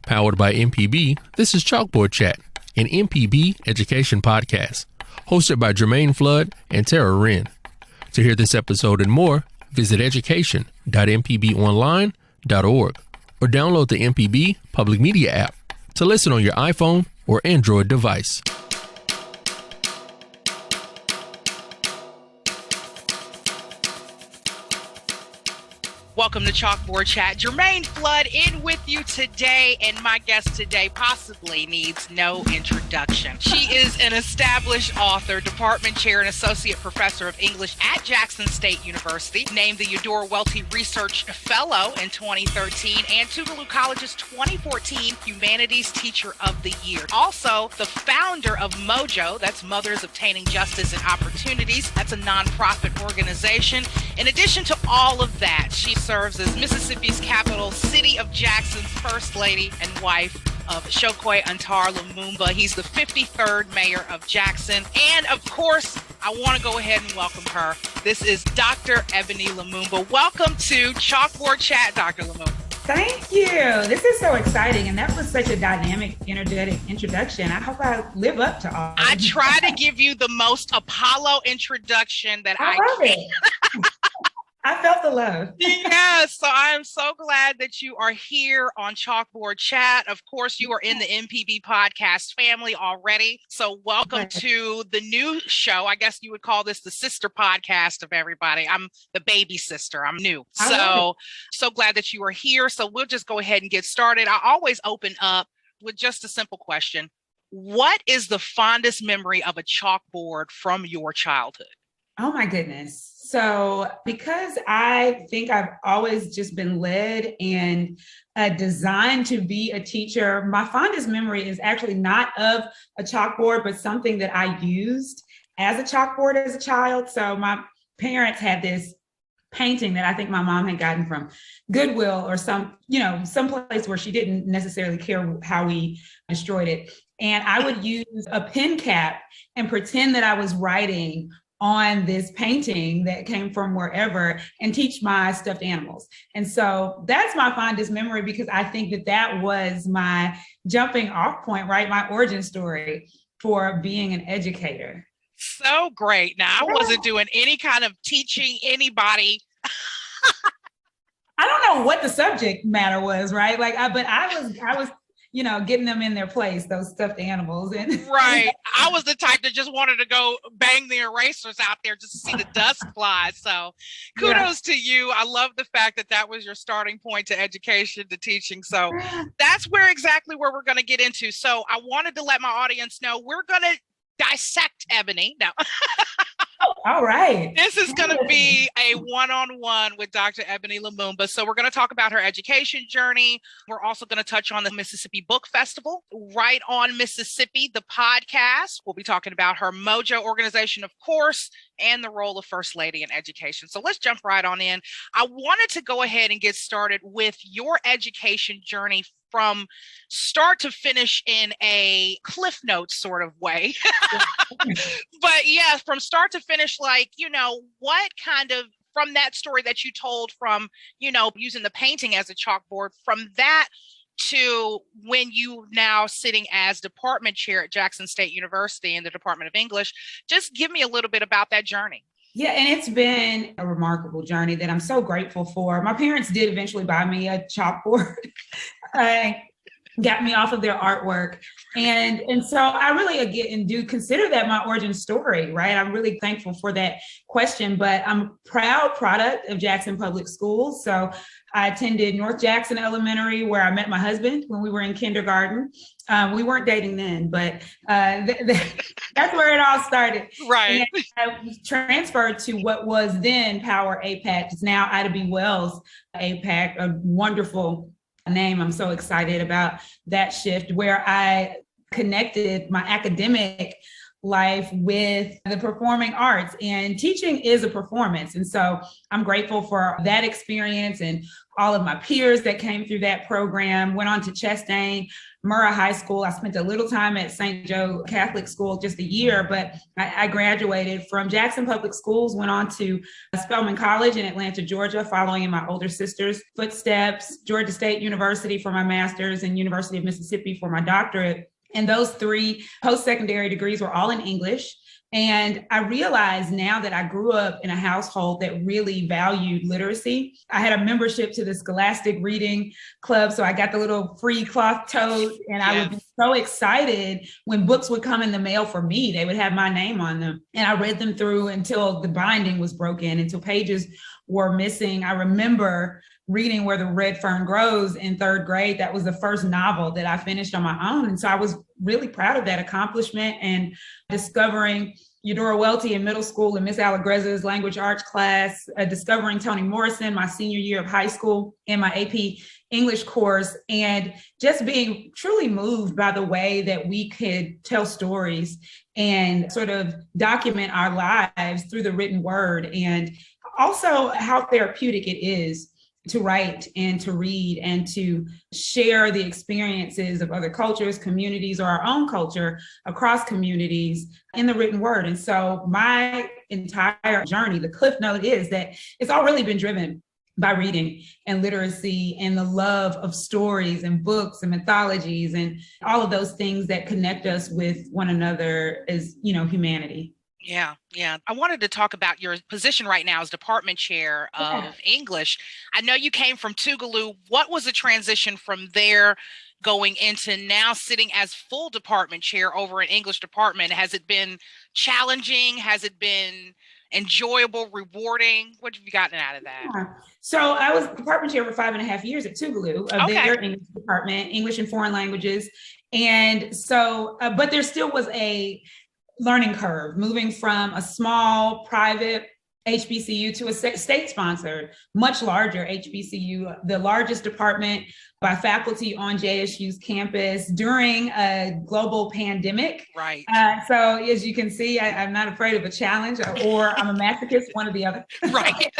Powered by MPB, this is Chalkboard Chat, an MPB Education Podcast, hosted by Germaine Flood and Tara Wren. To hear this episode and more, visit education.mpbonline.org or download the MPB Public Media app to listen on your iPhone or Android device. Welcome to Chalkboard Chat. Germaine Flood in with you today, and my guest today possibly needs no introduction. She is an established author, department chair, and associate professor of English at Jackson State University, named the Eudora Welty Research Fellow in 2013, and Tougaloo College's 2014 Humanities Teacher of the Year. Also, the founder of MOJO, that's Mothers Obtaining Justice and Opportunities. That's a nonprofit organization. In addition to all of that, she serves as Mississippi's capital, City of Jackson's First Lady and wife of Chokwe Antar Lumumba. He's the 53rd mayor of Jackson. And of course, I want to go ahead and welcome her. This is Dr. Ebony Lumumba. Welcome to Chalkboard Chat, Dr. Lumumba. Thank you. This is so exciting. And that was such a dynamic, energetic introduction. I hope I live up to all. I try to give you the most Apollo introduction that I love can. it. I felt the love. Yes, so I am so glad that you are here on Chalkboard Chat. Of course, you are in the MPB podcast family already. So welcome to the new show. I guess you would call this the sister podcast of everybody. I'm the baby sister. I'm new. So glad that you are here. So we'll just go ahead and get started. I always open up with just a simple question. What is the fondest memory of a chalkboard from your childhood? Oh my goodness. So because I think I've always just been led and designed to be a teacher, my fondest memory is actually not of a chalkboard, but something that I used as a chalkboard as a child. So my parents had this painting that I think my mom had gotten from Goodwill or some place where she didn't necessarily care how we destroyed it. And I would use a pen cap and pretend that I was writing on this painting that came from wherever and teach my stuffed animals. And so that's my fondest memory because I think that was my jumping off point, right? My origin story for being an educator. So great. Now, I wasn't doing any kind of teaching anybody. I don't know what the subject matter was, right? But I was getting them in their place, those stuffed animals. And right. I was the type that just wanted to go bang the erasers out there just to see the dust fly. So kudos to you. I love the fact that was your starting point to education, to teaching. So that's exactly where we're going to get into. So I wanted to let my audience know we're going to dissect Ebony. Now, all right. This is going to be a one-on-one with Dr. Ebony Lumumba. So we're going to talk about her education journey. We're also going to touch on the Mississippi Book Festival, Right on Mississippi, the podcast. We'll be talking about her MOJO organization, of course, and the role of First Lady in education. So let's jump right on in. I wanted to go ahead and get started with your education journey from start to finish in a Cliff Notes sort of way. But yeah, from start to finish, what kind of, from that story that you told from, using the painting as a chalkboard, from that to when you now sitting as department chair at Jackson State University in the Department of English, just give me a little bit about that journey. Yeah, and it's been a remarkable journey that I'm so grateful for. My parents did eventually buy me a chalkboard. Got me off of their artwork. And so I really, again, do consider that my origin story, right? I'm really thankful for that question, but I'm a proud product of Jackson Public Schools. So I attended North Jackson Elementary, where I met my husband when we were in kindergarten. We weren't dating then, but that's where it all started. Right. And I was transferred to what was then Power APAC. It's now Ida B. Wells APAC, a wonderful name. I'm so excited about that shift, where I connected my academic life with the performing arts, and teaching is a performance. And so I'm grateful for that experience and all of my peers that came through that program. Went on to Chastain, Murrah High School. I spent a little time at St. Joe Catholic School, just a year, but I graduated from Jackson Public Schools, went on to Spelman College in Atlanta, Georgia, following in my older sister's footsteps, Georgia State University for my master's, and University of Mississippi for my doctorate. And those 3 post-secondary degrees were all in English. And I realized now that I grew up in a household that really valued literacy. I had a membership to the Scholastic Reading Club, so I got the little free cloth tote, and I would be so excited when books would come in the mail for me. They would have my name on them. And I read them through until the binding was broken, until pages were missing. I remember reading Where the Red Fern Grows in 3rd grade. That was the first novel that I finished on my own. And so I was really proud of that accomplishment, and discovering Eudora Welty in middle school and Miss Allegreza's language arts class, discovering Toni Morrison my senior year of high school in my AP English course, and just being truly moved by the way that we could tell stories and sort of document our lives through the written word, and also how therapeutic it is to write and to read and to share the experiences of other cultures, communities, or our own culture across communities in the written word. And so my entire journey, the cliff note is that it's all really been driven by reading and literacy and the love of stories and books and mythologies and all of those things that connect us with one another as, humanity. Yeah. I wanted to talk about your position right now as department chair of English. I know you came from Tougaloo. What was the transition from there going into now sitting as full department chair over an English department? Has it been challenging? Has it been enjoyable, rewarding? What have you gotten out of that? Yeah. So I was department chair for 5.5 years at Tougaloo of their English department, English and foreign languages. And so, but there still was a learning curve, moving from a small private HBCU to a state-sponsored, much larger HBCU, the largest department by faculty on JSU's campus during a global pandemic. Right. So as you can see, I'm not afraid of a challenge, or I'm a masochist, one or the other. Right.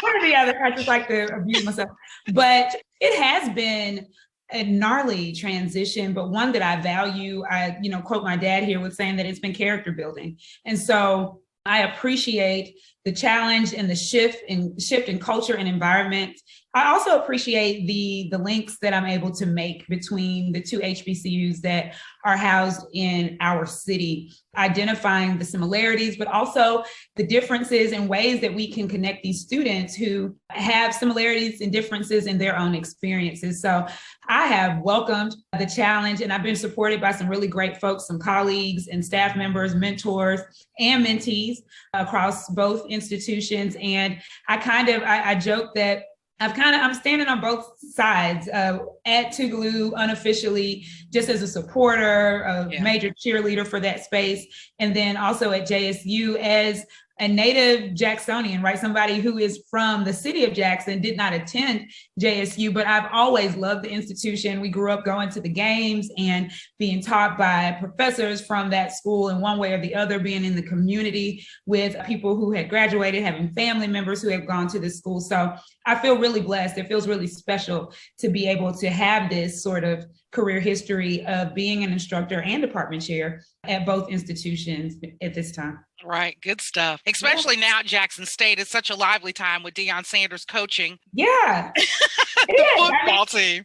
One or the other. I just like to abuse myself. But it has been a gnarly transition, but one that I value. I, quote my dad here with saying that it's been character building. And so I appreciate the challenge and the shift in culture and environment. I also appreciate the links that I'm able to make between the 2 HBCUs that are housed in our city, identifying the similarities, but also the differences and ways that we can connect these students who have similarities and differences in their own experiences. So I have welcomed the challenge, and I've been supported by some really great folks, some colleagues and staff members, mentors, and mentees across both institutions. And I joke that I'm standing on both sides, at Tougaloo unofficially, just as a supporter, a major cheerleader for that space. And then also at JSU as a native Jacksonian, right? Somebody who is from the city of Jackson, did not attend JSU, but I've always loved the institution. We grew up going to the games and being taught by professors from that school in one way or the other, being in the community with people who had graduated, having family members who have gone to this school. So I feel really blessed. It feels really special to be able to have this sort of career history of being an instructor and department chair at both institutions at this time. Right. Good stuff. Especially now at Jackson State. It's such a lively time with Deion Sanders coaching. Yeah. the football team.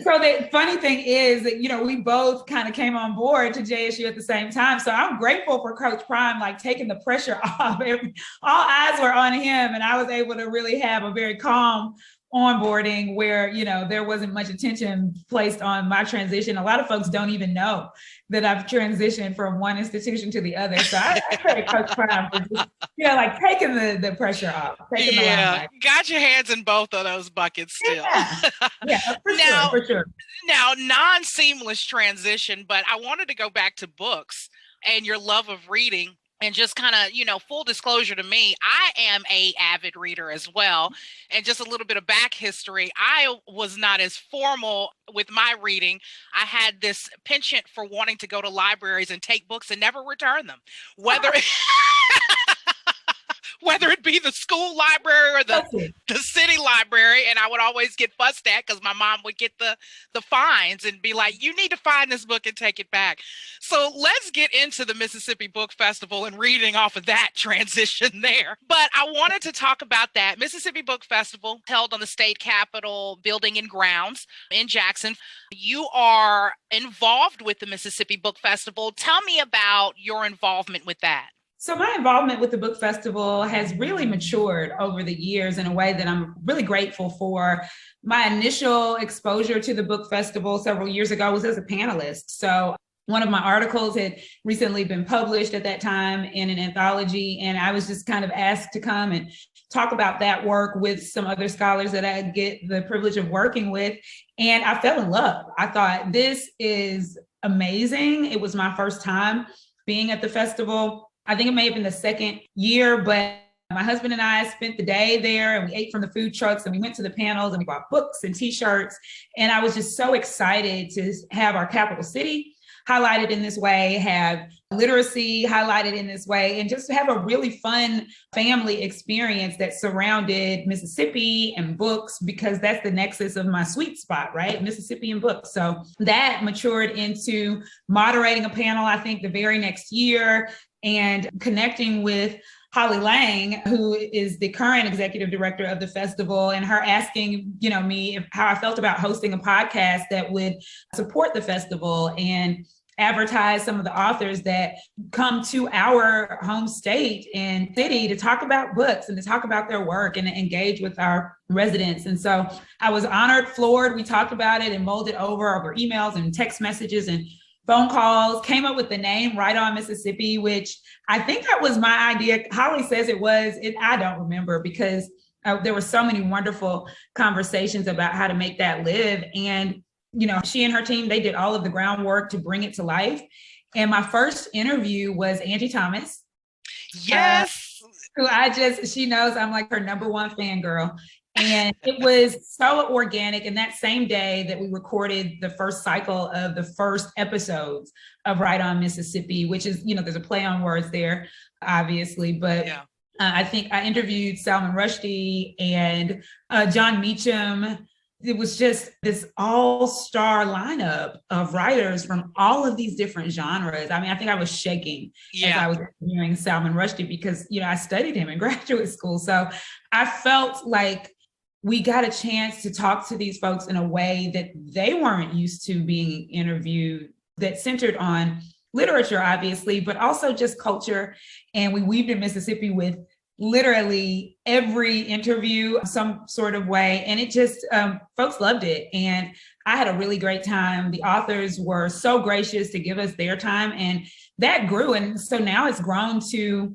So the funny thing is that, we both kind of came on board to JSU at the same time. So I'm grateful for Coach Prime, taking the pressure off. All eyes were on him, and I was able to really have a very calm onboarding where, there wasn't much attention placed on my transition. A lot of folks don't even know that I've transitioned from one institution to the other. So I credit Coach Prime for just, taking the pressure off. Got your hands in both of those buckets still. Yeah, for sure. Now, non-seamless transition, but I wanted to go back to books and your love of reading. And just kind of, full disclosure to me, I am a avid reader as well. And just a little bit of back history, I was not as formal with my reading. I had this penchant for wanting to go to libraries and take books and never return them, whether whether it be the school library or the city library. And I would always get fussed at because my mom would get the fines and be like, you need to find this book and take it back. So let's get into the Mississippi Book Festival and reading off of that transition there. But I wanted to talk about that. Mississippi Book Festival held on the state capitol building and grounds in Jackson. You are involved with the Mississippi Book Festival. Tell me about your involvement with that. So my involvement with the book festival has really matured over the years in a way that I'm really grateful for. My initial exposure to the book festival several years ago was as a panelist. So one of my articles had recently been published at that time in an anthology, and I was just kind of asked to come and talk about that work with some other scholars that I get the privilege of working with. And I fell in love. I thought, this is amazing. It was my first time being at the festival. I think it may have been the second year, but my husband and I spent the day there and we ate from the food trucks and we went to the panels and we bought books and t-shirts. And I was just so excited to have our capital city highlighted in this way, have literacy highlighted in this way, and just have a really fun family experience that surrounded Mississippi and books, because that's the nexus of my sweet spot, right? Mississippi and books. So that matured into moderating a panel, I think, the very next year, and connecting with Holly Lang, who is the current executive director of the festival, and her asking, me how I felt about hosting a podcast that would support the festival and advertise some of the authors that come to our home state and city to talk about books and to talk about their work and to engage with our residents. And so I was honored, floored. We talked about it and mulled it over emails and text messages and phone calls, came up with the name Right On Mississippi, which I think that was my idea. Holly says it was. I don't remember, because there were so many wonderful conversations about how to make that live. And, she and her team, they did all of the groundwork to bring it to life. And my first interview was Angie Thomas. Yes. Who she knows I'm like her number one fangirl. And it was so organic. And that same day that we recorded the first cycle of the first episodes of Right On Mississippi, which is, there's a play on words there, obviously. But yeah. I think I interviewed Salman Rushdie and John Meacham. It was just this all-star lineup of writers from all of these different genres. I mean, I think I was shaking as I was interviewing Salman Rushdie because, I studied him in graduate school. So I felt like we got a chance to talk to these folks in a way that they weren't used to being interviewed, that centered on literature, obviously, but also just culture. And we weaved in Mississippi with literally every interview some sort of way. And it just, folks loved it. And I had a really great time. The authors were so gracious to give us their time, and that grew. And so now it's grown to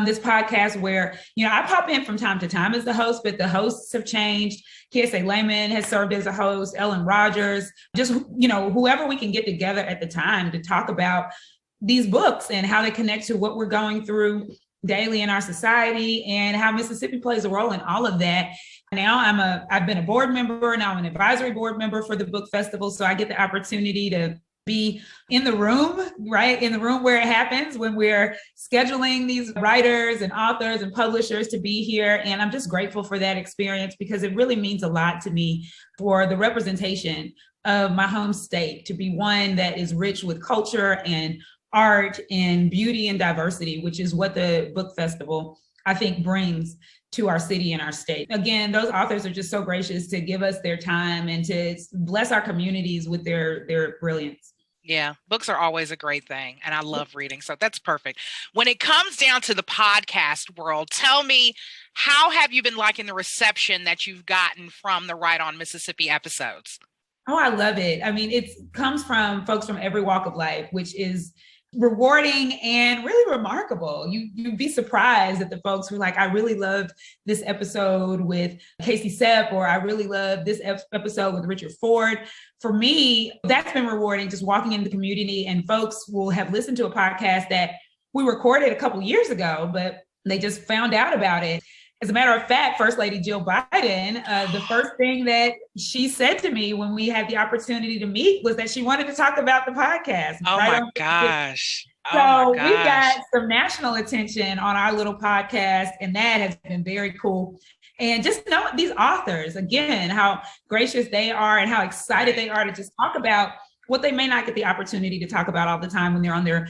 this podcast where, I pop in from time to time as the host, but the hosts have changed. KSA Lehman has served as a host, Ellen Rogers, just, whoever we can get together at the time to talk about these books and how they connect to what we're going through daily in our society and how Mississippi plays a role in all of that. Now I've been a board member, now I'm an advisory board member for the book festival. So I get the opportunity to be in the room, right? In the room where it happens, when we're scheduling these writers and authors and publishers to be here. And I'm just grateful for that experience, because it really means a lot to me for the representation of my home state to be one that is rich with culture and art and beauty and diversity, which is what the book festival, I think, brings to our city and our state. Again, those authors are just so gracious to give us their time and to bless our communities with their brilliance. Yeah, books are always a great thing, and I love reading, so that's perfect. When it comes down to the podcast world, tell me, how have you been liking the reception that you've gotten from the Right On Mississippi episodes? Oh, I love it. I mean, it comes from folks from every walk of life, which is rewarding and really remarkable. You'd be surprised at the folks who are like, I really loved this episode with Casey Sepp, or I really loved this episode with Richard Ford. For me, that's been rewarding, just walking in the community, and folks will have listened to a podcast that we recorded a couple years ago, but they just found out about it. As a matter of fact, First Lady Jill Biden, the first thing that she said to me when we had the opportunity to meet was that she wanted to talk about the podcast. Oh my gosh. So we got some national attention on our little podcast, and that has been very cool. And just know these authors, again, how gracious they are and how excited they are to just talk about what they may not get the opportunity to talk about all the time when they're on their,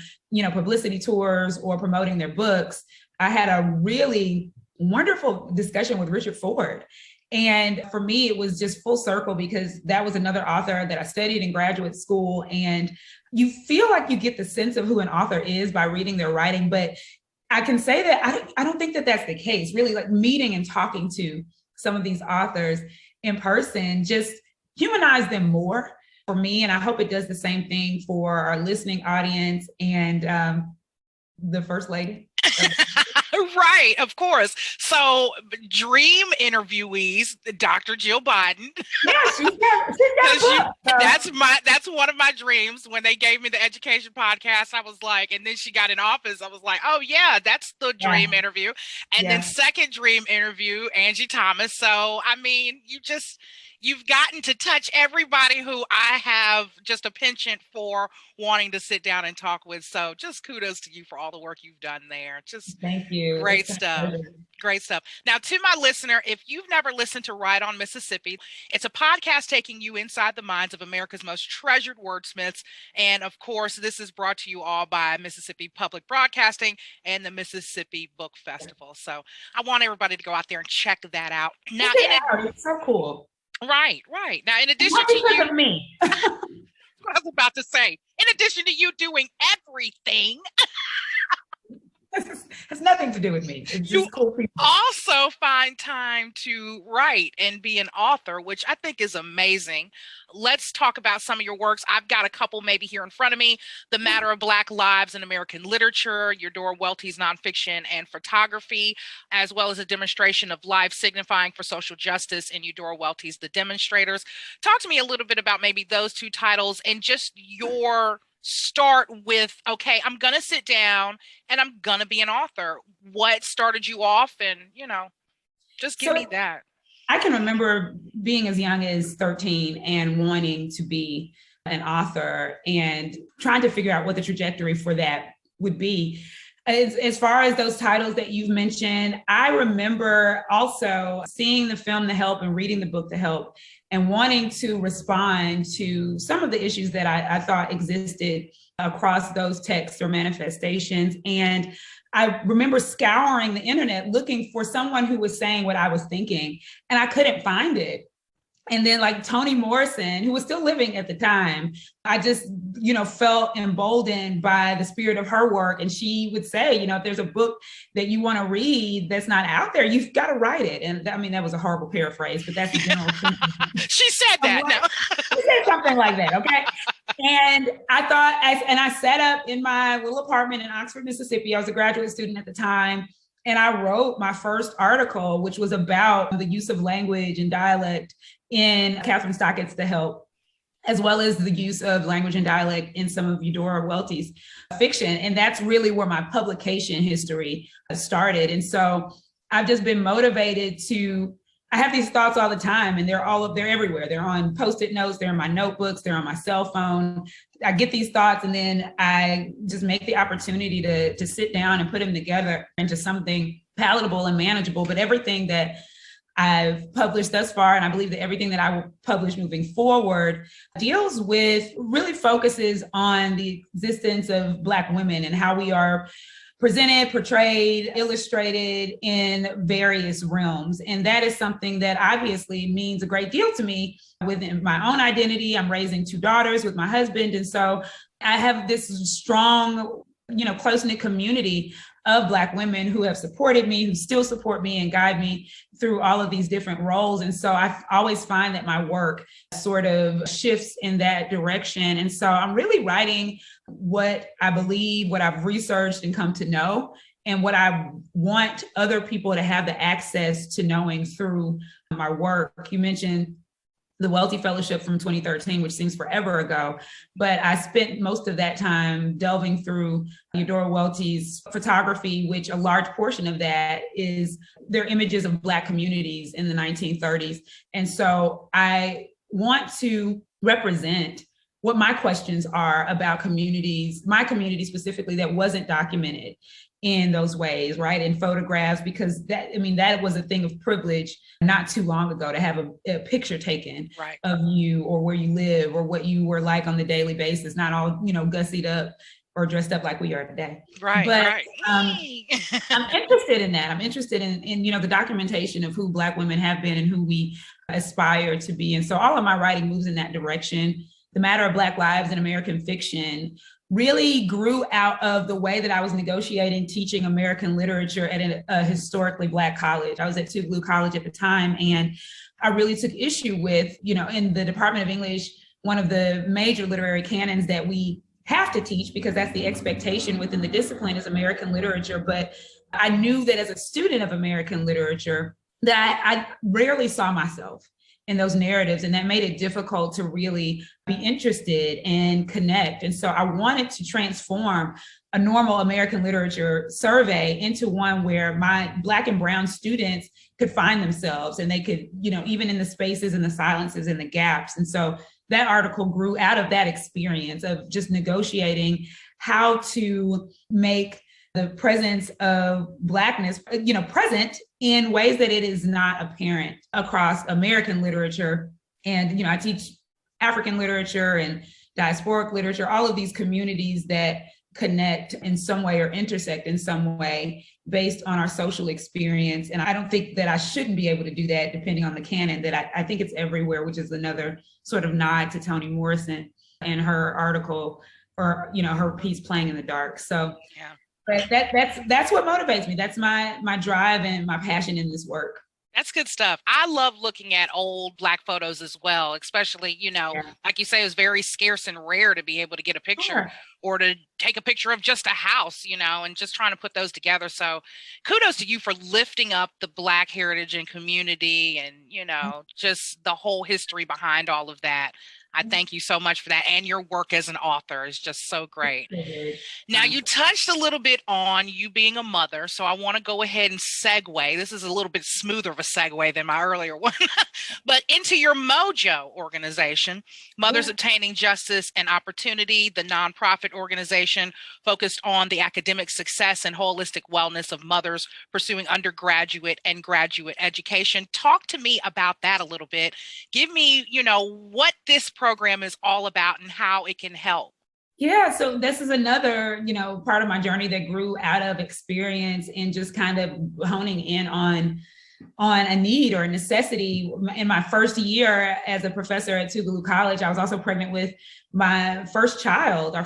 publicity tours or promoting their books. I had a really wonderful discussion with Richard Ford. And for me, it was just full circle because that was another author that I studied in graduate school. And you feel like you get the sense of who an author is by reading their writing. But I can say that I don't think that that's the case. Really, like meeting and talking to some of these authors in person just humanize them more for me. And I hope it does the same thing for our listening audience and the First Lady. Right, of course. So, dream interviewees, Dr. Jill Biden. Yeah, she's got that's one of my dreams. When they gave me the education podcast, I was like, and then she got in office, I was like, oh yeah, that's the dream interview. And then second dream interview, Angie Thomas. So, I mean, you've gotten to touch everybody who I have just a penchant for wanting to sit down and talk with. So just kudos to you for all the work you've done there. Just thank you. Great stuff. Great stuff. Now, to my listener, if you've never listened to Right on Mississippi, it's a podcast taking you inside the minds of America's most treasured wordsmiths. And of course, this is brought to you all by Mississippi Public Broadcasting and the Mississippi Book Festival. So I want everybody to go out there and check that out. Now, it's so cool. Right. Now, in addition to you, me, what I was about to say, in addition to you doing everything, has nothing to do with me. It's you just cool people. Also find time to write and be an author, which I think is amazing. Let's talk about some of your works. I've got a couple maybe here in front of me. The Matter of Black Lives in American Literature, Eudora Welty's Nonfiction and Photography, as well as a demonstration of life signifying for social justice in Eudora Welty's The Demonstrators. Talk to me a little bit about maybe those two titles and just your start with, okay, I'm going to sit down and I'm going to be an author. What started you off? And, just give me that. I can remember being as young as 13 and wanting to be an author and trying to figure out what the trajectory for that would be. As far as those titles that you've mentioned, I remember also seeing the film The Help and reading the book The Help and wanting to respond to some of the issues that I thought existed across those texts or manifestations. And I remember scouring the internet looking for someone who was saying what I was thinking, and I couldn't find it. And then like Toni Morrison, who was still living at the time, I just, felt emboldened by the spirit of her work. And she would say, if there's a book that you want to read that's not out there, you've got to write it. And I mean, that was a horrible paraphrase, but that's the general She said that. No. She said something like that. Okay. And I thought, and I sat up in my little apartment in Oxford, Mississippi. I was a graduate student at the time. And I wrote my first article, which was about the use of language and dialect in Catherine Stockett's The Help, as well as the use of language and dialect in some of Eudora Welty's fiction. And that's really where my publication history started. And so I've just been motivated I have these thoughts all the time, and they're everywhere. They're on Post-it notes, they're in my notebooks, they're on my cell phone. I get these thoughts and then I just make the opportunity to sit down and put them together into something palatable and manageable. But everything that I've published thus far, and I believe that everything that I will publish moving forward, really focuses on the existence of Black women and how we are presented, portrayed, illustrated in various realms. And that is something that obviously means a great deal to me within my own identity. I'm raising 2 daughters with my husband. And so I have this strong, close-knit community of Black women who have supported me, who still support me and guide me through all of these different roles. And so I always find that my work sort of shifts in that direction. And so I'm really writing what I believe, what I've researched and come to know, and what I want other people to have the access to knowing through my work. You mentioned the Welty Fellowship from 2013, which seems forever ago. But I spent most of that time delving through Eudora Welty's photography, which a large portion of that is their images of Black communities in the 1930s. And so I want to represent what my questions are about communities, my community specifically, that wasn't documented in those ways, right? In photographs, because that was a thing of privilege not too long ago, to have a picture taken of you or where you live or what you were like on the daily basis, not all, gussied up or dressed up like we are today. I'm interested in that. I'm interested in the documentation of who Black women have been and who we aspire to be. And so all of my writing moves in that direction. The Matter of Black Lives in American Fiction really grew out of the way that I was negotiating teaching American literature at a historically Black college. I was at Tougaloo College at the time, and I really took issue with, in the Department of English, one of the major literary canons that we have to teach because that's the expectation within the discipline is American literature. But I knew that as a student of American literature, that I rarely saw myself in those narratives, and that made it difficult to really be interested and connect. And so I wanted to transform a normal American literature survey into one where my Black and brown students could find themselves, and they could, even in the spaces and the silences and the gaps. And so that article grew out of that experience of just negotiating how to make the presence of Blackness, present in ways that it is not apparent across American literature. And, I teach African literature and diasporic literature, all of these communities that connect in some way or intersect in some way based on our social experience. And I don't think that I shouldn't be able to do that depending on the canon, that I think it's everywhere, which is another sort of nod to Toni Morrison and her article, or, her piece Playing in the Dark. So yeah. But that's what motivates me. That's my drive and my passion in this work. That's good stuff. I love looking at old Black photos as well, especially, like you say, it was very scarce and rare to be able to get a picture or to take a picture of just a house, and just trying to put those together. So kudos to you for lifting up the Black heritage and community and, just the whole history behind all of that. I thank you so much for that. And your work as an author is just so great. Now, you touched a little bit on you being a mother. So I want to go ahead and segue. This is a little bit smoother of a segue than my earlier one, but into your MOJO organization, Mothers Obtaining Justice and Opportunity, the nonprofit organization focused on the academic success and holistic wellness of mothers pursuing undergraduate and graduate education. Talk to me about that a little bit. Give me, what this program is all about and how it can help. Yeah, so this is another, part of my journey that grew out of experience and just kind of honing in on a need or a necessity. In my first year as a professor at Tougaloo College, I was also pregnant with our first child,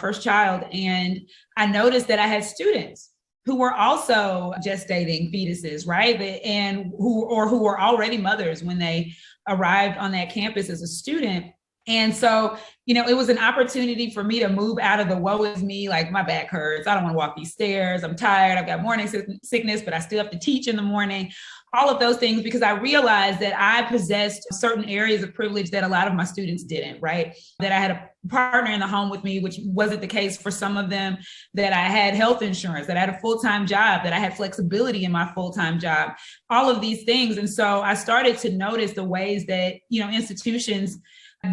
and I noticed that I had students who were also gestating fetuses, right? And who were already mothers when they arrived on that campus as a student. And so, it was an opportunity for me to move out of the woe is me, like my back hurts, I don't want to walk these stairs, I'm tired, I've got morning sickness, but I still have to teach in the morning, all of those things, because I realized that I possessed certain areas of privilege that a lot of my students didn't, right? That I had a partner in the home with me, which wasn't the case for some of them, that I had health insurance, that I had a full-time job, that I had flexibility in my full-time job, all of these things. And so I started to notice the ways that, institutions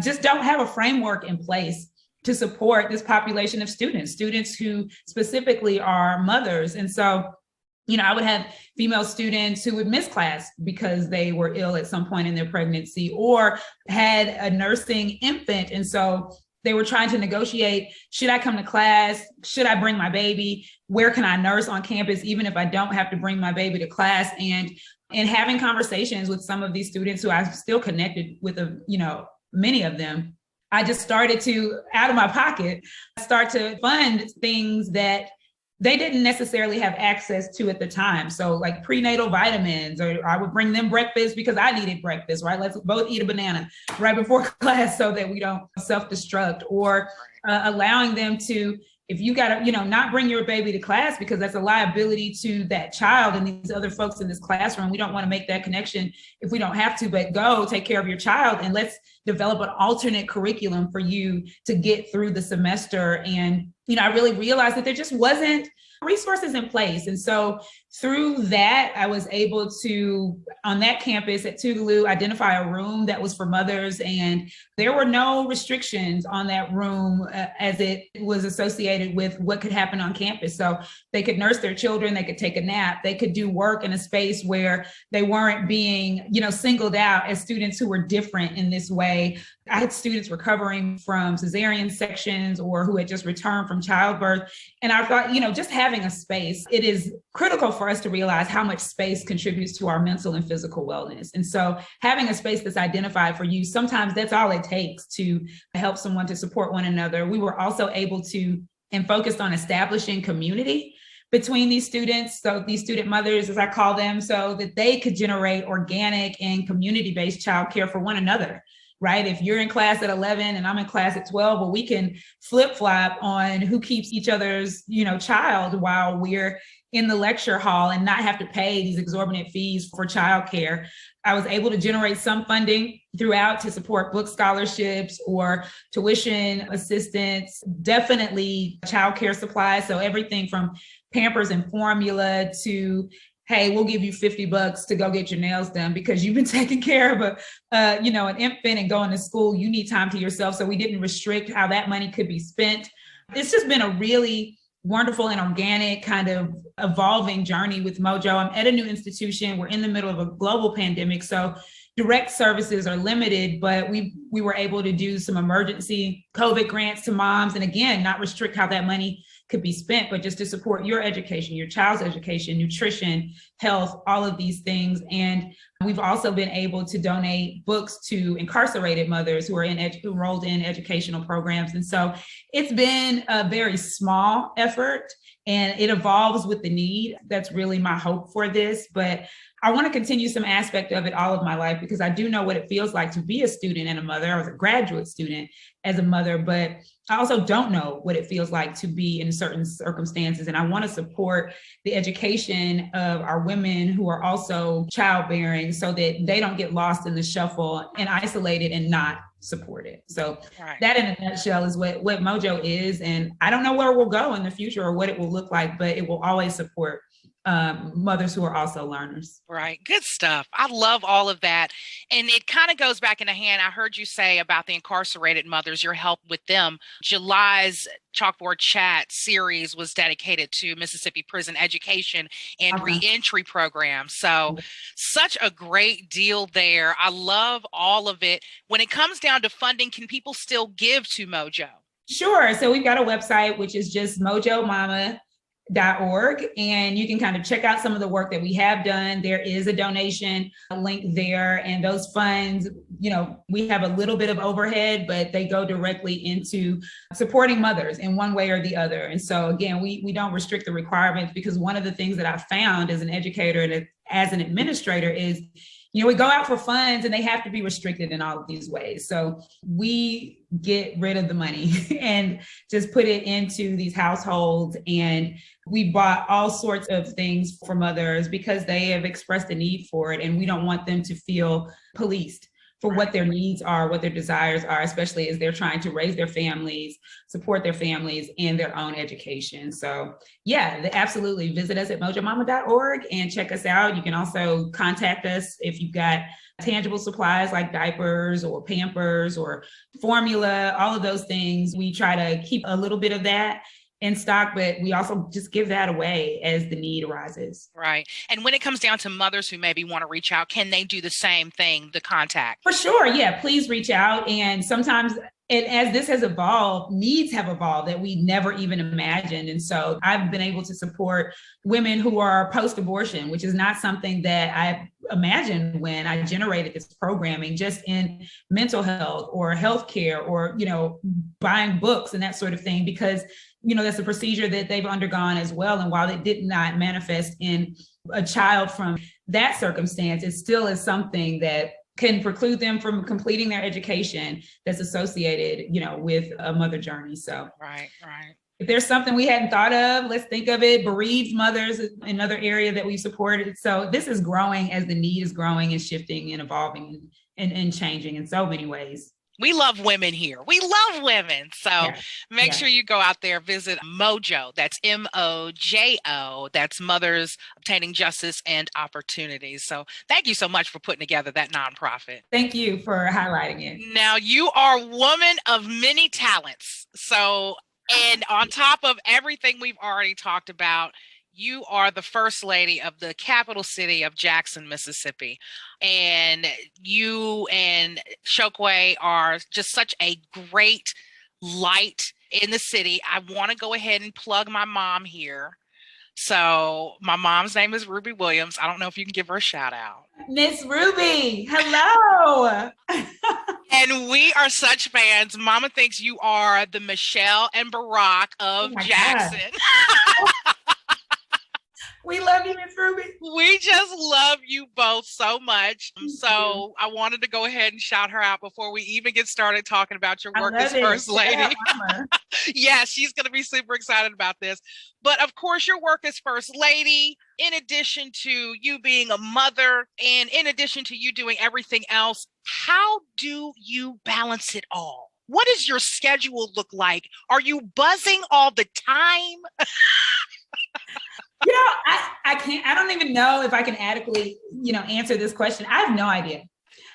just don't have a framework in place to support this population of students who specifically are mothers. And so, I would have female students who would miss class because they were ill at some point in their pregnancy or had a nursing infant. And so they were trying to negotiate, should I come to class? Should I bring my baby? Where can I nurse on campus, even if I don't have to bring my baby to class? And having conversations with some of these students who I'm still connected with, many of them, I just started to, out of my pocket, start to fund things that they didn't necessarily have access to at the time. So like prenatal vitamins, or I would bring them breakfast because I needed breakfast, right? Let's both eat a banana right before class so that we don't self-destruct, or allowing them to, if you got to, not bring your baby to class because that's a liability to that child and these other folks in this classroom. We don't want to make that connection if we don't have to, but go take care of your child and let's develop an alternate curriculum for you to get through the semester. And, I really realized that there just wasn't resources in place. And so through that, I was able to, on that campus at Tougaloo, identify a room that was for mothers. And there were no restrictions on that room as it was associated with what could happen on campus. So they could nurse their children, they could take a nap, they could do work in a space where they weren't being, singled out as students who were different in this way. I had students recovering from cesarean sections or who had just returned from childbirth. And I thought, just having a space, it is critical for us to realize how much space contributes to our mental and physical wellness. And so having a space that's identified for you, sometimes that's all it takes to help someone to support one another. We were also able to and focused on establishing community between these students, so these student mothers, as I call them, so that they could generate organic and community-based childcare for one another. Right? If you're in class at 11 and I'm in class at 12, well, we can flip-flop on who keeps each other's, child while we're in the lecture hall and not have to pay these exorbitant fees for childcare. I was able to generate some funding throughout to support book scholarships or tuition assistance, definitely childcare supplies. So everything from Pampers and formula to, hey, we'll give you $50 to go get your nails done because you've been taking care of an infant and going to school. You need time to yourself. So we didn't restrict how that money could be spent. It's just been a really wonderful and organic kind of evolving journey with MOJO. I'm at a new institution. We're in the middle of a global pandemic. So direct services are limited, but we were able to do some emergency COVID grants to moms. And again, not restrict how that money could be spent, but just to support your education, your child's education, nutrition, health, all of these things. And we've also been able to donate books to incarcerated mothers who are enrolled in educational programs. And so it's been a very small effort and it evolves with the need. That's really my hope for this. But I want to continue some aspect of it all of my life because I do know what it feels like to be a student and a mother. I was a graduate student as a mother, but I also don't know what it feels like to be in certain circumstances. And I want to support the education of our women who are also childbearing so that they don't get lost in the shuffle and isolated and not supported. So That in a nutshell is what MOJO is. And I don't know where we'll go in the future or what it will look like, but it will always support mothers who are also learners. Right. Good stuff. I love all of that. And it kind of goes back in a hand. I heard you say about the incarcerated mothers, your help with them. July's Chalkboard Chat series was dedicated to Mississippi prison education and reentry programs. So such a great deal there. I love all of it. When it comes down to funding, can people still give to MOJO? Sure. So we've got a website, which is just MOJOmama.org, and you can kind of check out some of the work that we have done. There is a donation link there, and those funds, we have a little bit of overhead, but they go directly into supporting mothers in one way or the other. And so again, we don't restrict the requirements because one of the things that I found as an educator and as an administrator is, we go out for funds and they have to be restricted in all of these ways. So we get rid of the money and just put it into these households. And we bought all sorts of things for mothers because they have expressed a need for it. And we don't want them to feel policed for what their needs are, what their desires are, especially as they're trying to raise their families, support their families, and their own education. So absolutely visit us at MOJOmama.org and check us out. You can also contact us if you've got tangible supplies like diapers or Pampers or formula, all of those things. We try to keep a little bit of that in stock, but we also just give that away as the need arises. Right. And when it comes down to mothers who maybe want to reach out, can they do the same thing, the contact? For sure. Yeah, please reach out. And sometimes as this has evolved, needs have evolved that we never even imagined. And so I've been able to support women who are post-abortion, which is not something that I imagined when I generated this programming, just in mental health or healthcare or, buying books and that sort of thing, because that's a procedure that they've undergone as well. And while it did not manifest in a child from that circumstance, it still is something that can preclude them from completing their education that's associated, with a mother journey. So, right. If there's something we hadn't thought of, let's think of it. Bereaved mothers, another area that we supported. So this is growing as the need is growing and shifting and evolving and changing in so many ways. We love women here. We love women. So make Yeah. sure you go out there, visit MOJO. That's MOJO. That's Mothers Obtaining Justice and Opportunities. So thank you so much for putting together that nonprofit. Thank you for highlighting it. Now, you are a woman of many talents. So, and on top of everything we've already talked about, you are the first lady of the capital city of Jackson, Mississippi. And you and Chokwe are just such a great light in the city. I want to go ahead and plug my mom here. So my mom's name is Ruby Williams. I don't know if you can give her a shout out. Miss Ruby, hello. And we are such fans. Mama thinks you are the Michelle and Barack of Jackson. We love you, Miss Ruby. We just love you both so much. So I wanted to go ahead and shout her out before we even get started talking about your work as First Lady. Yeah, she's going to be super excited about this. But of course, your work as First Lady, in addition to you being a mother, and in addition to you doing everything else, how do you balance it all? What does your schedule look like? Are you buzzing all the time? You know, I don't even know if I can adequately, answer this question. I have no idea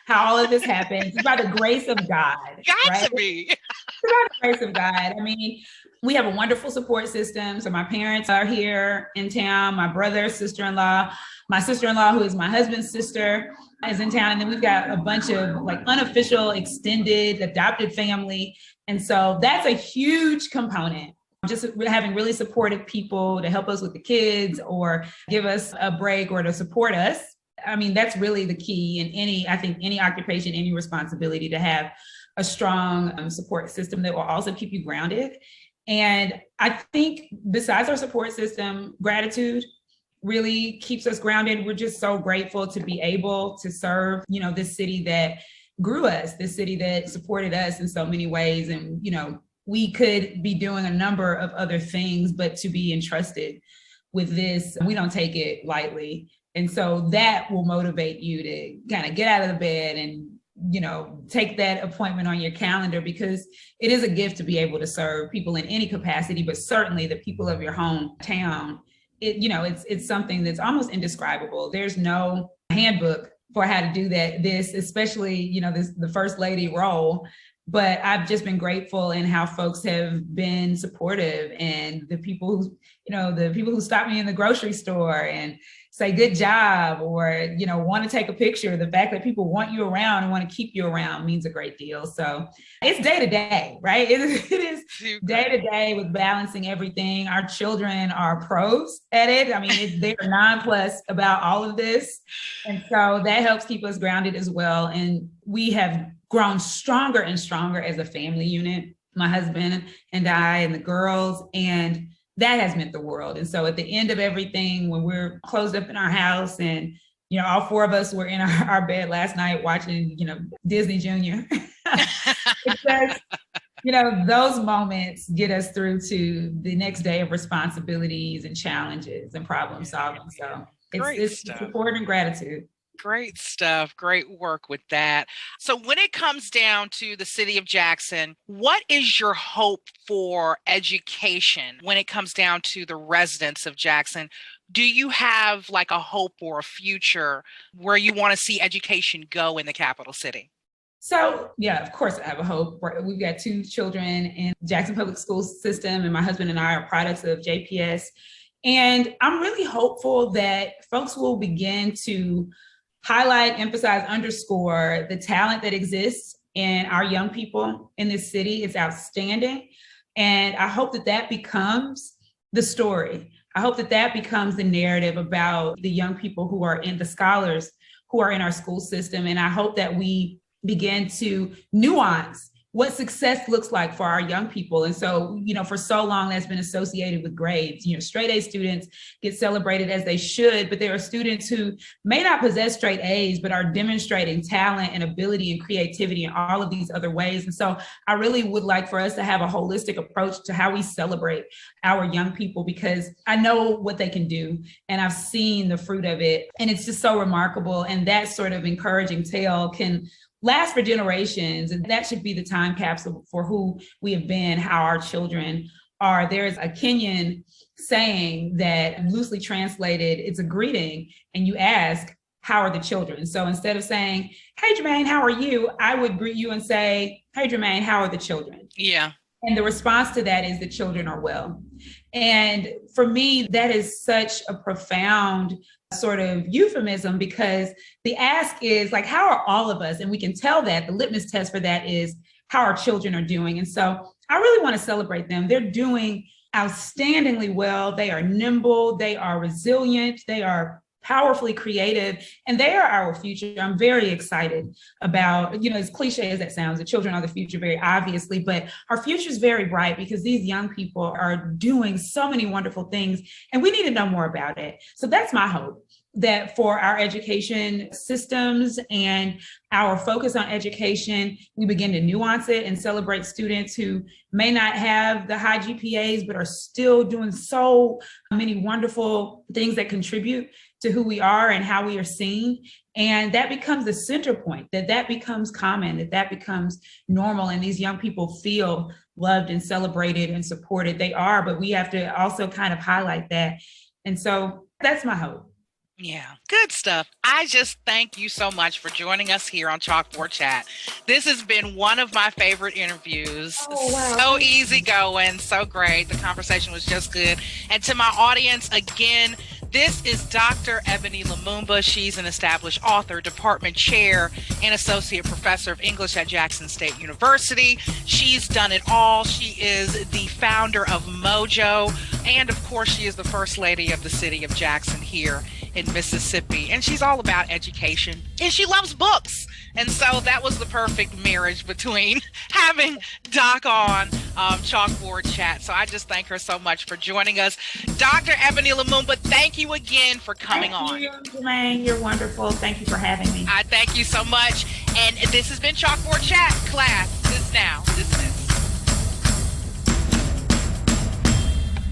how all of this happens. It's by the grace of God. Got to be. It's by the grace of God. I mean, we have a wonderful support system. So my parents are here in town. My brother, sister-in-law, my sister-in-law, who is my husband's sister, is in town. And then we've got a bunch of unofficial, extended, adopted family. And so that's a huge component. Just having really supportive people to help us with the kids or give us a break or to support us. I mean, that's really the key in any occupation, any responsibility, to have a strong support system that will also keep you grounded. And I think besides our support system, gratitude really keeps us grounded. We're just so grateful to be able to serve, this city that grew us, this city that supported us in so many ways. And, we could be doing a number of other things, but to be entrusted with this, we don't take it lightly. And so that will motivate you to kind of get out of the bed and, take that appointment on your calendar, because it is a gift to be able to serve people in any capacity, but certainly the people of your hometown. It's something that's almost indescribable. There's no handbook for how to do that, especially, the First Lady role. But I've just been grateful in how folks have been supportive, and the people who stop me in the grocery store and say good job, or, want to take a picture. The fact that people want you around and want to keep you around means a great deal. So it's day to day, right? It is day to day with balancing everything. Our children are pros at it. I mean, they're 9+ about all of this. And so that helps keep us grounded as well. And we have grown stronger and stronger as a family unit, my husband and I and the girls, and that has meant the world. And so at the end of everything, when we're closed up in our house and, all 4 of us were in our bed last night watching, Disney Junior, because, those moments get us through to the next day of responsibilities and challenges and problem solving. So it's support and gratitude. Great stuff. Great work with that. So when it comes down to the city of Jackson, what is your hope for education when it comes down to the residents of Jackson? Do you have a hope or a future where you want to see education go in the capital city? So, yeah, of course I have a hope. We've got 2 children in Jackson Public School System, and my husband and I are products of JPS. And I'm really hopeful that folks will begin to highlight, emphasize, underscore the talent that exists in our young people in this city. It's outstanding. And I hope that becomes the story. I hope that becomes the narrative about the young people who are the scholars who are in our school system. And I hope that we begin to nuance what success looks like for our young people. And so, for so long that's been associated with grades. Straight A students get celebrated as they should, but there are students who may not possess straight A's, but are demonstrating talent and ability and creativity in all of these other ways. And so I really would like for us to have a holistic approach to how we celebrate our young people, because I know what they can do and I've seen the fruit of it. And it's just so remarkable. And that sort of encouraging tale can last for generations. And that should be the time capsule for who we have been, how our children are. There's a Kenyan saying that, loosely translated, it's a greeting, and you ask, how are the children? So instead of saying, hey, Germaine, how are you? I would greet you and say, hey, Germaine, how are the children? Yeah. And the response to that is the children are well. And for me, that is such a profound sort of euphemism, because the ask is like, how are all of us? And we can tell that the litmus test for that is how our children are doing. And so I really want to celebrate them. They're doing outstandingly well. They are nimble. They are resilient. They are powerfully creative, and they are our future. I'm very excited about, as cliche as that sounds, the children are the future, very obviously, but our future is very bright because these young people are doing so many wonderful things, and we need to know more about it. So that's my hope, that for our education systems and our focus on education, we begin to nuance it and celebrate students who may not have the high GPAs, but are still doing so many wonderful things that contribute to who we are and how we are seen. And that becomes the center point, that becomes common, that becomes normal. And these young people feel loved and celebrated and supported. They are, but we have to also kind of highlight that. And so that's my hope. Yeah, good stuff. I just thank you so much for joining us here on Chalkboard Chat. This has been one of my favorite interviews. Oh, wow. So easygoing, so great. The conversation was just good. And to my audience, again, this is Dr. Ebony Lumumba. She's an established author, department chair, and associate professor of English at Jackson State University. She's done it all. She is the founder of MOJO, and of course, she is the first lady of the city of Jackson here in Mississippi. And she's all about education, and she loves books. And so that was the perfect marriage between having Doc on Chalkboard Chat. So I just thank her so much for joining us. Dr. Ebony Lumumba, thank you again for coming on. Thank you, Germaine. You're wonderful. Thank you for having me. I thank you so much. And this has been Chalkboard Chat. Class is now dismissed.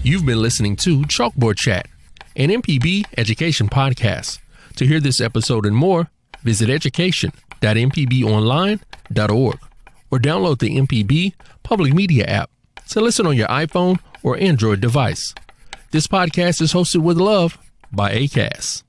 You've been listening to Chalkboard Chat, an MPB Education Podcast. To hear this episode and more, visit education.mpbonline.org or download the MPB Public Media app to listen on your iPhone or Android device. This podcast is hosted with love by ACAST.